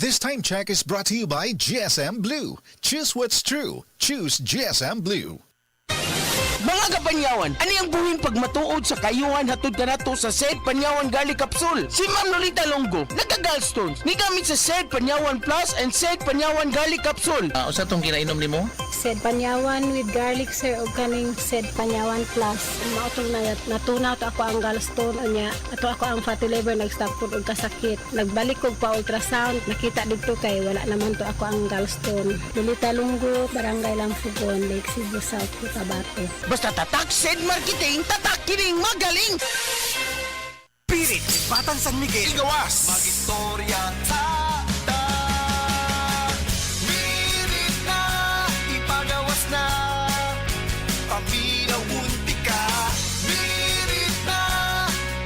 This time check is brought to you by GSM Blue. Choose what's true. Choose GSM Blue. Mga kapanyawan, ani ang buhing pagmatuod sa kayuhan hatod kanato sa Sed Panyawan Garlic Capsule? Si Ma'am Lolita Longo, nagka-gallstones. Ni gamit sa Sed Panyawan Plus and Sed Panyawan Garlic Capsule. Usa tong kinainom nimo? Sed Panyawan with garlic sir o kaning Sed Panyawan Plus. Maotong natunaw to ako ang gallstone unya. Ato ako ang fatty liver nag-stop food og kasakit. Nagbalik kog pa ultrasound, nakita didto kay wala naman to ako ang gallstone. Lolita Longo, Barangay Lamfugon, Lake Cebu South, Cotabato. Basta tatak Sed Marketing, tatak kining magaling! Pirit, Batang San Miguel. Igawas! Mag-istorya ta. Mirit na, ipagawas na. Paminaw unti ka. Mirit na,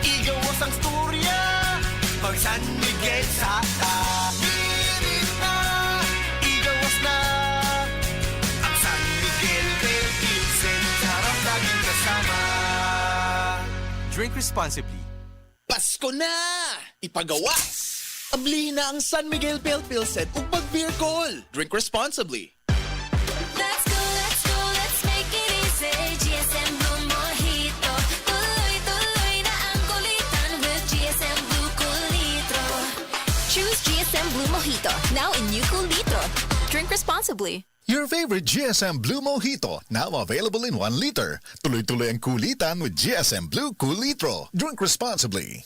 igawas ang storya. Pag San Miguel sa ta. Mirit na, igawas na. Ang San Miguel Bell Pilsen, sarap laging kasama. Drink responsibly. Pasko na! Ipagawas! Abli na ang San Miguel Pale Pilsen ug pag-beer call. Drink responsibly. Let's go, let's make it easy. GSM Blue Mojito. Tuloy-tuloy na ang kulitan with GSM Blue Cool Litro. Choose GSM Blue Mojito, now in new Cool Litro. Drink responsibly. Your favorite GSM Blue Mojito, now available in 1 liter. Tuloy-tuloy ang kulitan with GSM Blue Cool Litro. Drink responsibly.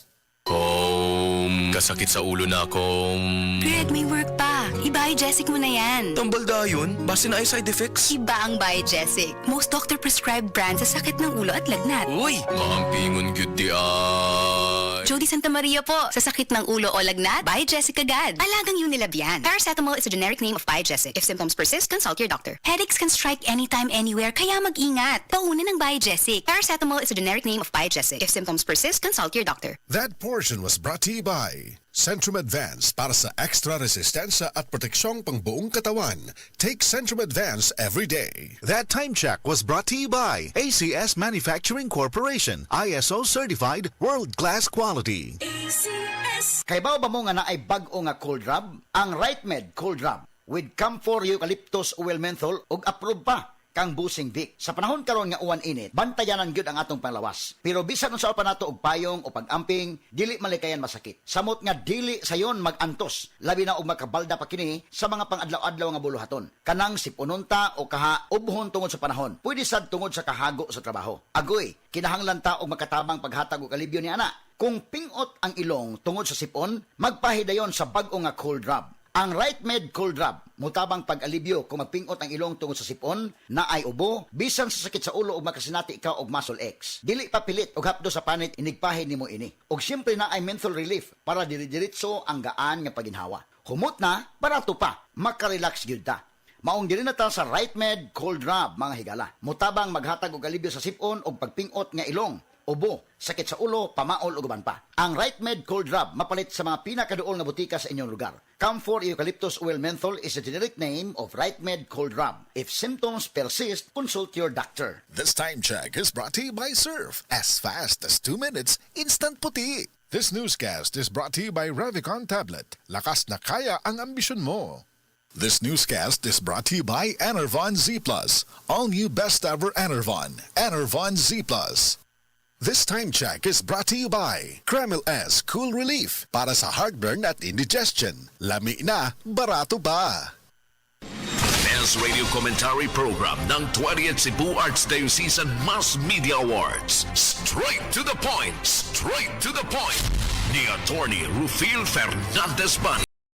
Kasakit sa ulo na akong... Greg, may work pa. I-Biogesic mo na yan. Tambal dayon? Base na ay side effects? Iba ang Biogesic. Most doctor-prescribed brand sa sakit ng ulo at lagnat. Uy! Maampingon gyud di ay... Jody Santa Maria po. Sa sakit ng ulo o lagnat, Biogesic agad. Alagang Unilab yan. Paracetamol is a generic name of Biogesic. If symptoms persist, consult your doctor. Headaches can strike anytime, anywhere, kaya mag-ingat. Paunin ng Biogesic. Paracetamol is a generic name of Biogesic. If symptoms persist, consult your doctor. That portion was brought to you by Centrum Advance para sa extra resistensya at proteksyong pangbuong katawan. Take Centrum Advance every day. That time check was brought to you by ACS Manufacturing Corporation, ISO certified world-class quality. ACS. Kay ba mo nga na ay bag-o nga cold rub? Ang RightMed Cold Rub with Camphor Eucalyptus Oil Menthol ug approved pa kang busing Vic. Sa panahon karon nga uwan init, bantayanan gyud ang atong panglawas. Pero bisan unsa pa nato og payong o pag-amping, dili malikayan masakit. Samot nga dili sayon mag-antos, labi na og makabalda pa kini sa mga pang-adlaw-adlaw nga buluhaton. Kanang sipununta o kaha ubhon tungod sa panahon. Pwede sad tungod sa kahago sa trabaho. Agoy, kinahanglan ta og makatabang paghatag og alibyo ni ana. Kung pingot ang ilong tungod sa sipon, magpahidayon sa bag-o nga cold rub. Ang RightMed Cold Rub, mutabang pag-alibyo kung magpingot ang ilong tungod sa sipon, na ay ubo, bisan sa sakit sa ulo o makasinati ikaw og muscle X. Dili pa pilit og hapdo sa panit inigpahin nimo ini. Og siyempre na ay menthol relief para diri-diritso ang gaan nga paginhawa. Humot na, barato pa, makarelax gyud ta. Maong diri na ta sa RightMed Cold Rub, mga higala. Mutabang maghatag og alibyo sa sipon og pagpingot nga ilong, ubo, sakit sa ulo, pamaol ug uban pa. Ang RightMed Cold Rub mapalit sa mga pinakaduol nga butika sa inyong lugar. Camphor Eucalyptus Oil Menthol is a generic name of RightMed Cold Rub. If symptoms persist, consult your doctor. This time check is brought to you by Surf. As fast as 2 minutes, instant puti. This newscast is brought to you by Revicon Tablet. Lakas na kaya ang ambisyon mo. This newscast is brought to you by Enervon Z+. All new best ever Enervon. Enervon Z+. This time check is brought to you by Kremil S Cool Relief para sa heartburn at indigestion. Lami na, barato pa. Best Radio Commentary Program ng 20th Cebu Arts Diocesan Mass Media Awards. Straight to the point. Straight to the point. Ni Attorney Rufil Fernandez Bani.